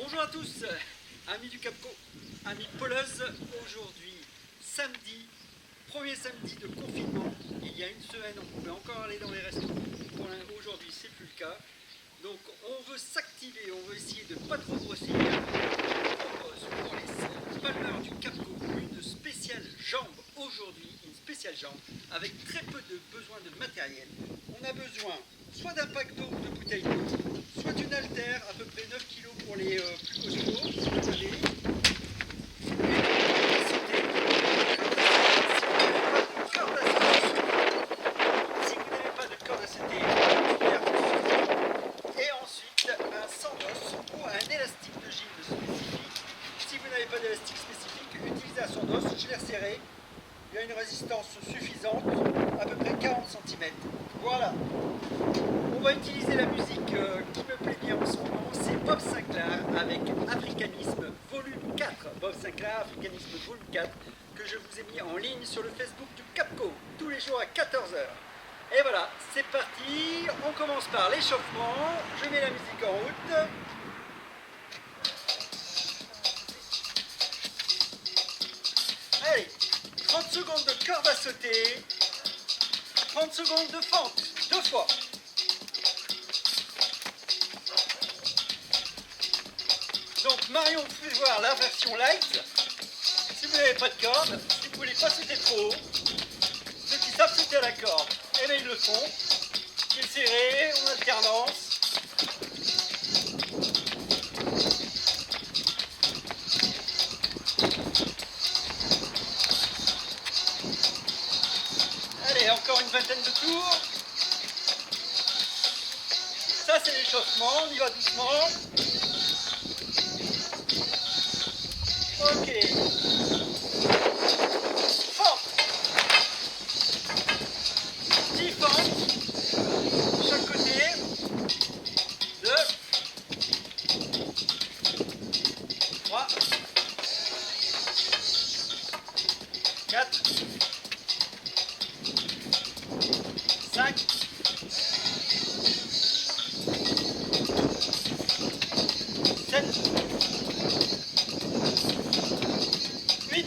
Bonjour à tous, amis du Capco, amis Poloz. Aujourd'hui, samedi, premier samedi de confinement. Il y a une semaine, on pouvait encore aller dans les restaurants. Aujourd'hui, c'est plus le cas. Donc, on veut s'activer, on veut essayer de ne pas trop grossir. Je propose pour les palmeurs du Capco une spéciale jambe aujourd'hui, une spéciale jambe avec très peu de besoin de matériel. On a besoin soit d'un pack d'eau ou de bouteille d'eau, soit d'une haltère, à peu près 9 kg pour les plus costauds, si vous avez. Si vous n'avez pas de corde à sauter, et ensuite un sandos ou un élastique de gym spécifique. Si vous n'avez pas d'élastique spécifique, utilisez un sandos, je l'ai resserré. Il y a une résistance suffisante, à peu près 40 cm. Voilà. On va utiliser la musique qui me plaît bien en ce moment, c'est Bob Sinclair avec Africanisme volume 4. Bob Sinclair, Africanisme volume 4, que je vous ai mis en ligne sur le Facebook du Capco, tous les jours à 14 h. Et voilà, c'est parti, on commence par l'échauffement, je mets la musique en route. Allez, 30 secondes de corde à sauter, 30 secondes de fente, 2 fois. Donc Marion, vous pouvez voir la version light. Si vous n'avez pas de corde, si vous ne voulez pas sauter trop haut, ceux qui savent sauter à la corde, eh bien ils le font. Ils serrés, en alternance. Allez, encore une vingtaine de tours. Ça c'est l'échauffement, on y va doucement. Ok. Fente. 10 fentes. Chaque côté. 2. 3. 4. 5. 7. 8.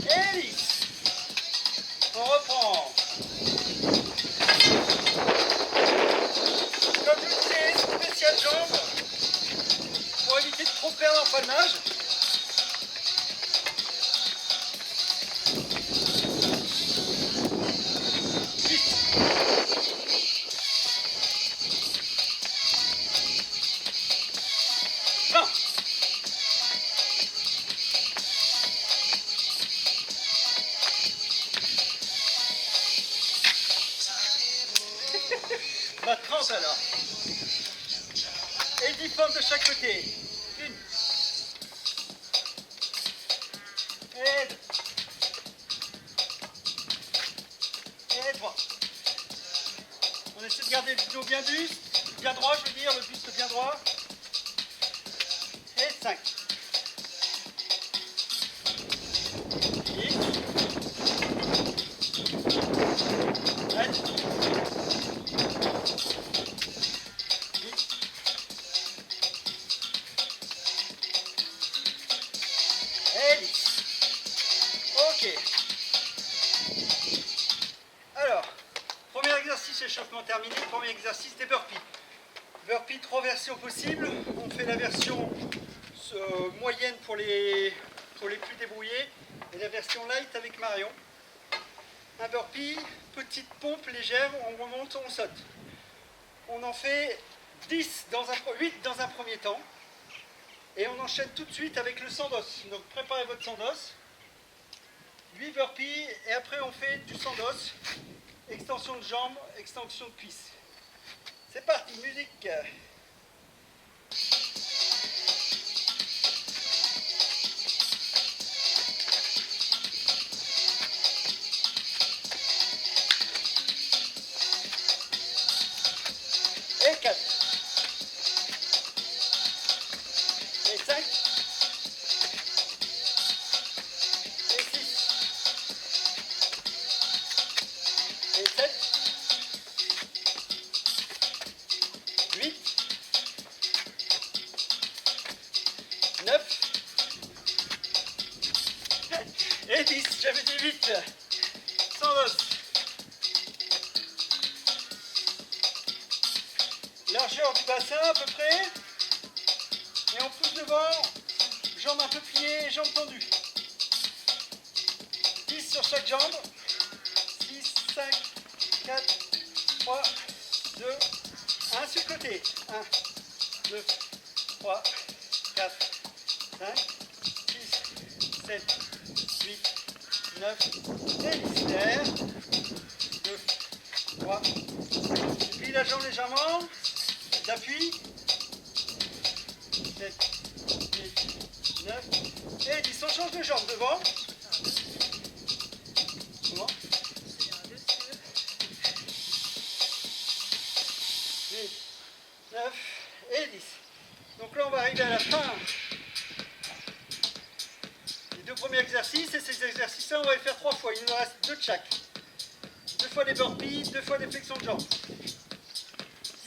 Et 10. On reprend. Comme je vous disais, spéciale jambe pour éviter de trop perdre en palmage. Bah 30 alors. Et 10 formes de chaque côté. 1. Et 2. Et 3. On essaie de garder le dos bien buste, bien droit je veux dire, le buste bien droit. Et 5. 10. 7. 10. Ok. Alors, premier exercice échauffement terminé, premier exercice des burpees. Burpees, 3 versions possibles. On fait la version moyenne pour les plus débrouillés et la version light avec Marion. Un burpee, petite pompe légère, on remonte, on saute. On en fait 8 dans un premier temps. Et on enchaîne tout de suite avec le sandos. Donc préparez votre sandos. 8 burpees et après on fait du sandos. Extension de jambes, extension de cuisses. C'est parti, musique. Et 4. Et 5. Et 6. Et 7. j'avais dit 8. Sans os. Largeur du bassin à peu près. Et on pousse devant, jambes un peu pliées, jambes tendues. 10 sur chaque jambe. 6, 5, 4, 3, 2, 1 sur le côté. 1, 2, 3, 4, 5, 6, 7, 8, 9, et 10 derrière. 2, 3, je plie la jambe légèrement, j'appuie. 7, 8, 9, et 10. On change de jambe devant. Comment 8, 9 et 10. Donc là on va arriver à la fin des deux premiers exercices, et ces exercices-là on va les faire 3 fois, il nous reste 2 de chaque. 2 fois les burpees, 2 fois les flexions de jambes.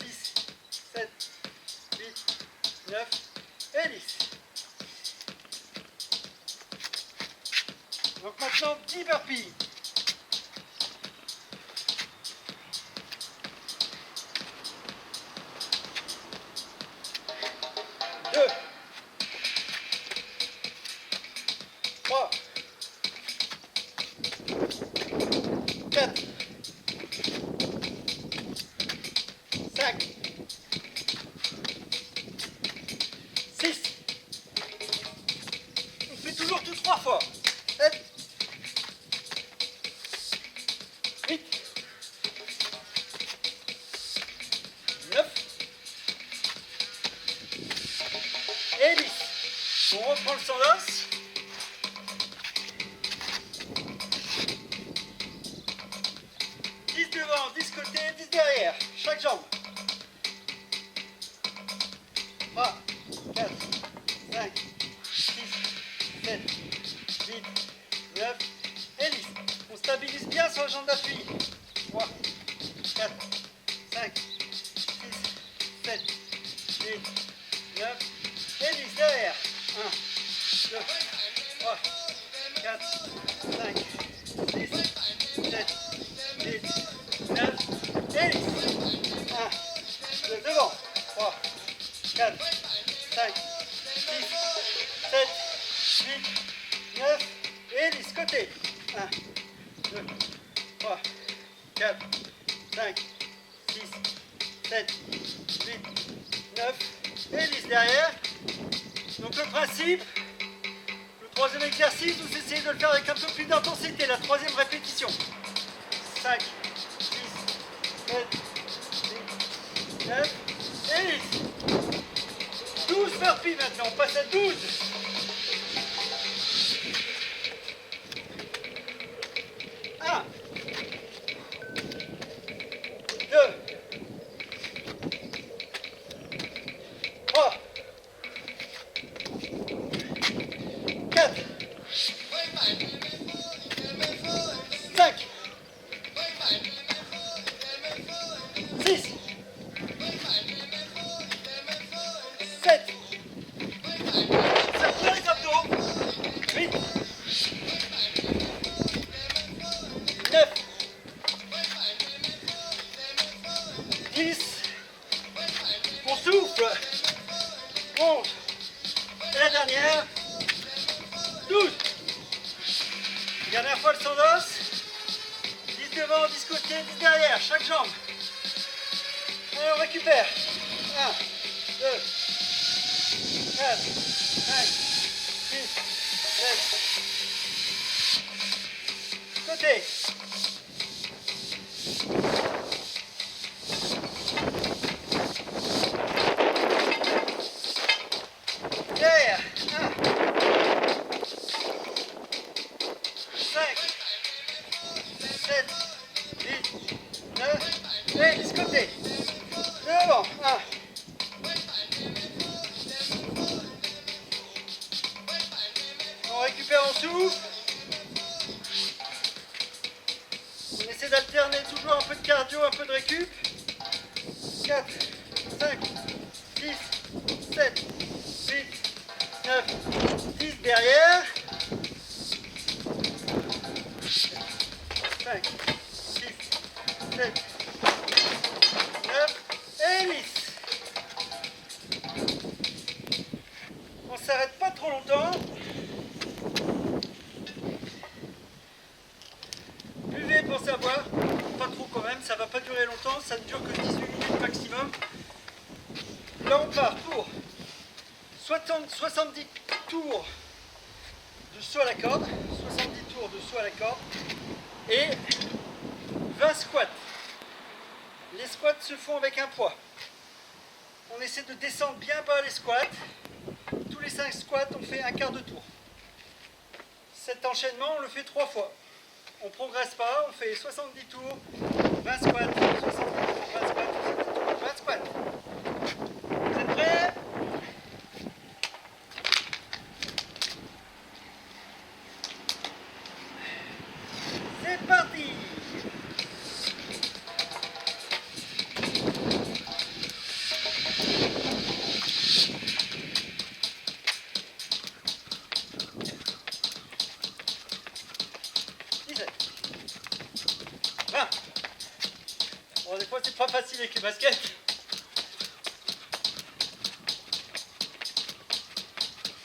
6, 7, 8, 9 et 10. Donc maintenant 10 burpees. 2, 3, 4, 5, 6. On fait toujours tout 3 fois. 7, 8, 9 et 10. On reprend le sans os. Devant, 10 côté, 10 derrière, chaque jambe. 3, 4, 5, 6, 7, 8, 9 et 10. On stabilise bien sur la jambe d'appui. 3, 4, 5, 6, 7, 8, 9 et 10 derrière. 1, 2, 3, 4, 5, 6, 7, 8, 9 et 10. 1, 2, devant. 3, 4, 5, 6, 7, 8, 9 et 10. Côté. 1, 2, 3, 4, 5, 6, 7, 8, 9 et 10 derrière. Donc le principe, le troisième exercice, vous essayez de le faire avec un peu plus d'intensité, la troisième répétition. 5, 6, 7, 8, 9 et 10. 12 burpees maintenant, on passe à 12. 1, 2, 3, 4, 5, 6, 7, serre bien les abdos, 8, 9, 10, on souffle, 11, et la dernière, 12. Dernière fois le sans os, 10 devant, 10 côté, 10 derrière, chaque jambe. Allez, on récupère. 1, 2, 4, 5, 6, 7. Côté. Derrière. 1, 5, 7, 8, 9 et 10 côté. Devant. 1. On récupère en souffle. On essaie d'alterner toujours un peu de cardio, un peu de récup. 4, 5, 6, 7, 8, 9, 10 derrière. Alors on part pour 70 tours de saut à la corde, 70 tours de saut à la corde et 20 squats. Les squats se font avec un poids. On essaie de descendre bien bas les squats. Tous les 5 squats, on fait un quart de tour. Cet enchaînement, on le fait 3 fois. On ne progresse pas, on fait 70 tours, 20 squats, 70 tours, 20 squats, 70 tours, 20 squats. Vous êtes prêts? C'est parti! Bon, des fois c'est pas facile avec les baskets.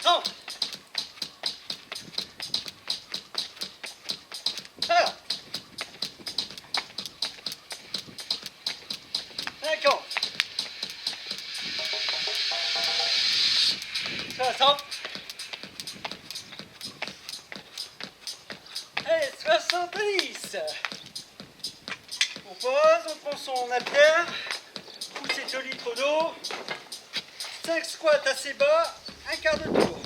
30. Alors. 50. 60. Et 70. On pose, on prend son haltère, poussez 2 litres d'eau, 5 squats assez bas, un quart de tour.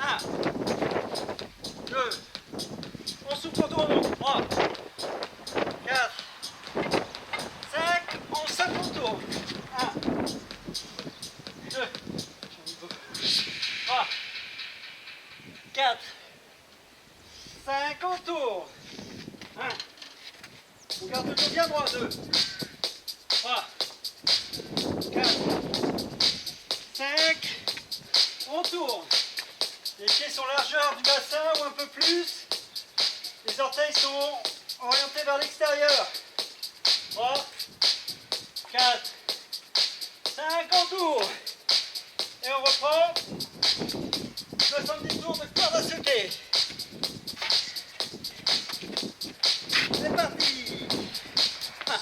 1, 2, on souffle autour en 3, 4, 5, on souffle autour. 1, 2, 3, 4, 5, on tourne. 1, on garde le dos bien droit. 2, 3, 4, 5, on tourne. Les pieds sont largeur du bassin ou un peu plus. Les orteils sont orientés vers l'extérieur. 3, 4, 5, on tourne. Et on reprend 70 tours de corde à sauter. C'est parti. Ah.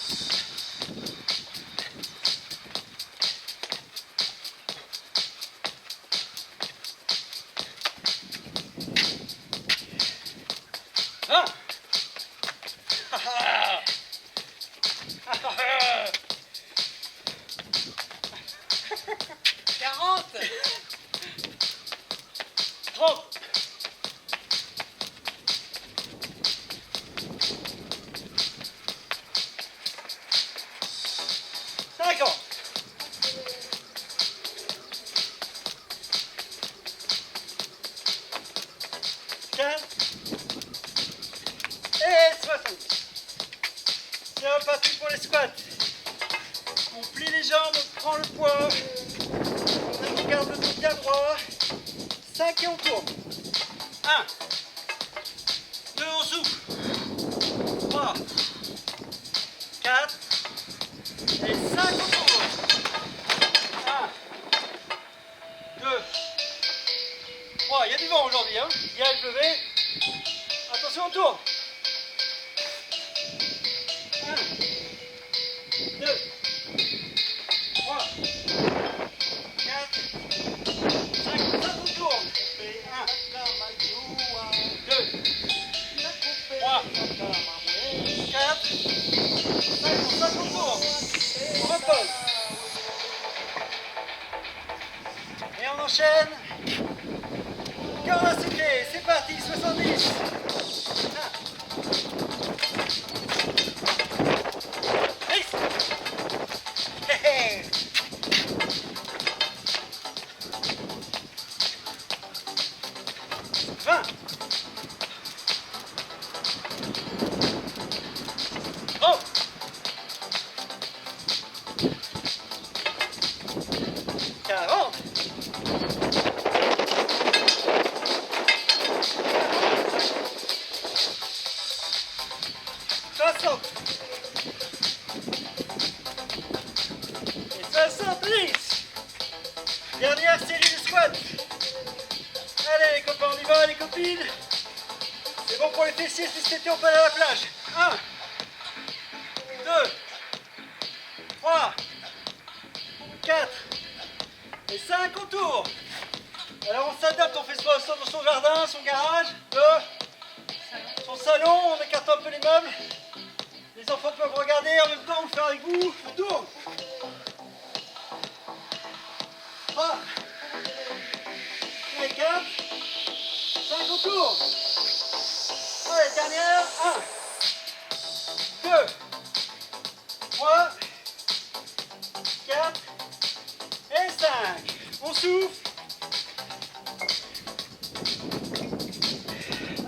40. 30. 50. 15. Et 60. C'est reparti pour les squats. On plie les jambes, on prend le poids. On garde le dos bien droit. 5 et on tourne. 1. 2, on souffle. 3. 4. Et 5, on tourne. 1. 2. 3. Il y a du vent aujourd'hui. Hein. Il y a le lever. Attention, on tourne. 1, 2, 3, 4, 5, on tourne. 1, 2, 3, 4, 5, on tourne. On repose. Et on enchaîne. Corde à sauter, c'est parti, 70. 20. Oh. 40. 60. Et 70. Dernière série de squats. Allez les copains, on y va les copines. C'est bon pour les fessiers si cet été on peut aller à la plage. 1, 2, 3, 4, Et 5, on tourne. Alors on s'adapte, on fait ça dans son jardin, son garage, son salon, on écarte un peu les meubles. Les enfants peuvent regarder en même temps ou le faire avec vous. On tourne. 3, et 4, 5, on tourne. Allez, dernière. 1, 2, 3, 4 et 5. On souffle.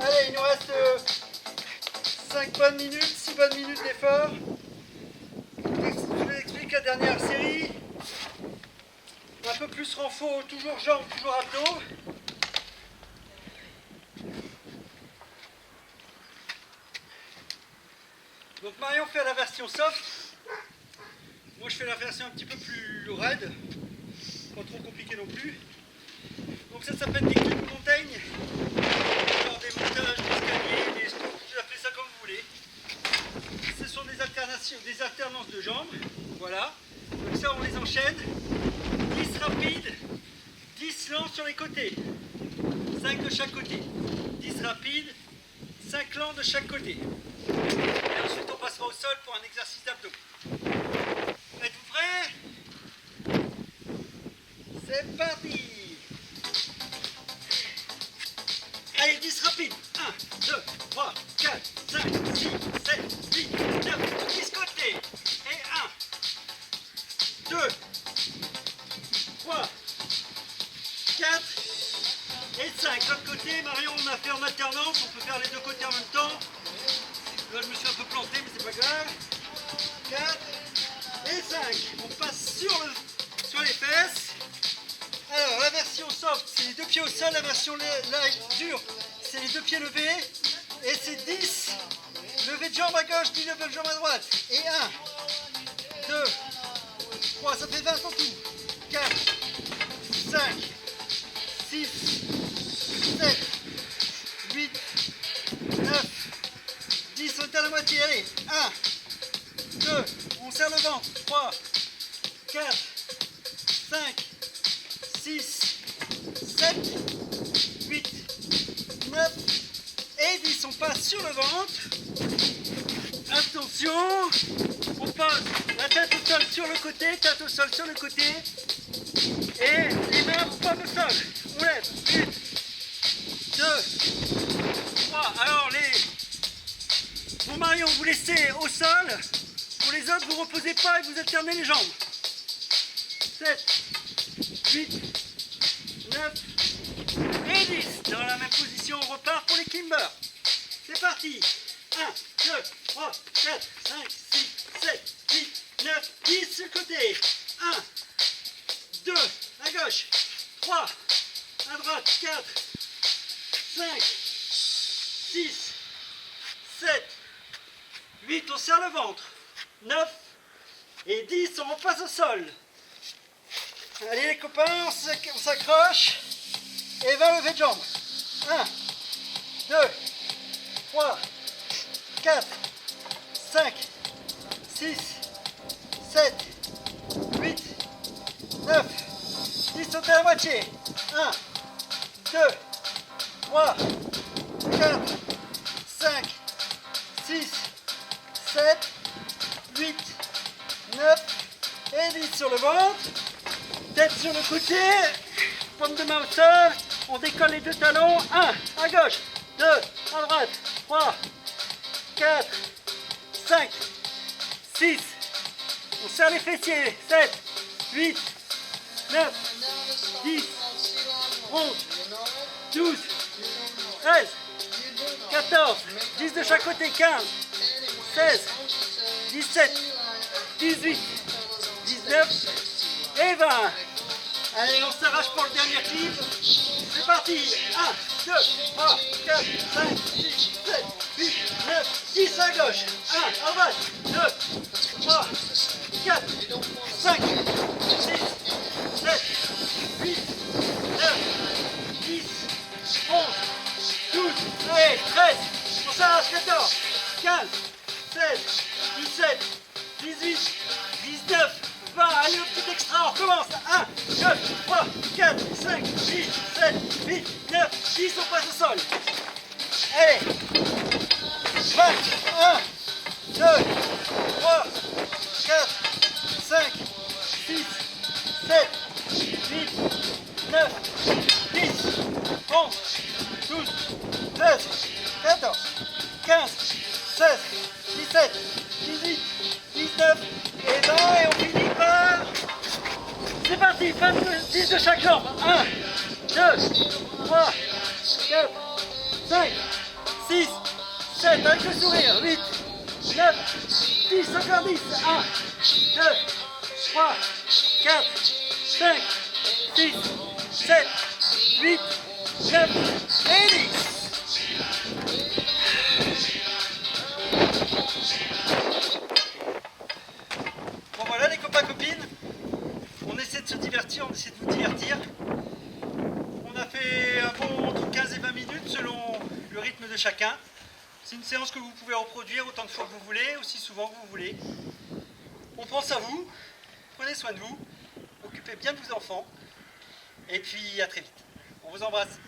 Allez, il nous reste 5 bonnes minutes, 6 bonnes minutes d'effort. Je vous explique la dernière série. Un peu plus renfort, toujours jambes, toujours abdos. Donc Marion fait la version soft. Moi je fais la version un petit peu plus raide. Pas trop compliqué non plus. Donc ça s'appelle des climbs montagnes. Genre des montages, des escaliers, vous appelez ça comme vous voulez. Ce sont des alternances de jambes. Voilà. Donc ça on les enchaîne. 10 rapides, 10 lents sur les côtés. 5 de chaque côté. 10 rapides, 5 lents de chaque côté. Et ensuite on passera au sol pour un exercice d'abdos. Êtes-vous prêts? C'est parti! Allez, 10 rapides. 1, 2, 3, 4, 5, 6, 7, 8, 9, 10 côtés. Et 1, 2, 3, 4 et 5. L'autre côté, Marion, on a fait en alternance. On peut faire les deux côtés en même temps. Là, je me suis un peu planté, mais c'est pas grave. 4 et 5. On passe sur les fesses. Alors, la version soft, c'est les deux pieds au sol. La version light, dure, c'est les deux pieds levés. Et c'est 10 levées de jambes à gauche, 10 levées de jambes à droite. Et 1, 2, 3, ça fait 20 en tout. 4, 5, 6, 7, 8, 9, 10. On est à la moitié. Allez, 1, 2, on serre le ventre. 3, 4, 5, 6, 7, 8, 9 et 10. On passe sur le ventre. Attention, on passe la tête au sol sur le côté, tête au sol sur le côté. Et les mains pas au sol. On lève. 1, 2, 3. Alors pour Marion, vous laissez au sol. Pour les autres, vous ne reposez pas et vous alternez les jambes. 7, 8, 9 et 10. Dans la même position, on repart pour les climbers. C'est parti. 1, 2, 3, 4, 5, 6, 7, 8, 9, 10 sur le côté. 1, 2, à gauche. 3, à droite. 4, 5, 6, 7, 8. On serre le ventre. 9 et 10. On repasse au sol. Allez les copains, on s'accroche. Et 20 levées de jambes. 1, 2, 3, 4, 5, 6, 7, 8, 9, 10, sautez à la moitié. 1, 2, 3, 4, 5, 6, 7, 8, 9 et 10 sur le ventre. Tête sur le côté, paume de main au sol, on décolle les deux talons. 1 à gauche, 2 à droite, 3, 4, 5, 6, on serre les fessiers. 7, 8, 9, 10, 11, 12, 13, 14, 10 de chaque côté. 15, 16, 17, 18, 19 et 20. Allez, on s'arrache pour le dernier clip. C'est parti. 1, 2, 3, 4, 5, 6, 7, 8, 9, 10 à gauche. 1 à droite. 2, 3, 4, 5, 6, 7, 8, 9, 10, 11, 12, allez, 13. On s'arrache. 14, 15, 16, 17, 18, 19, 20. Allez, au petit extra, on recommence. 1, 2, 3, 4, 5, 6, 7, 8, 9, 10, on passe au sol. Allez, 20, 1, 2, 3, 4, 5, 6, 7, 8, 9, 10, 11, 12, 13, 14, 15, 16, 17, 18, 19 et 20 et on finit par... C'est parti, 10 de chaque jambe. 1, 2, 3, 4, 5, 6, 7, avec le sourire. 8, 9, 10, encore 10. 1, 2, 3, 4, 5, 6, 7, 8, 9 et 10. Bon voilà les copains copines, on essaie de se divertir, on essaie de vous divertir. On a fait un bon entre 15 et 20 minutes selon le rythme de chacun. C'est une séance que vous pouvez reproduire autant de fois que vous voulez, aussi souvent que vous voulez. On pense à vous, prenez soin de vous, occupez bien de vos enfants et puis à très vite. On vous embrasse.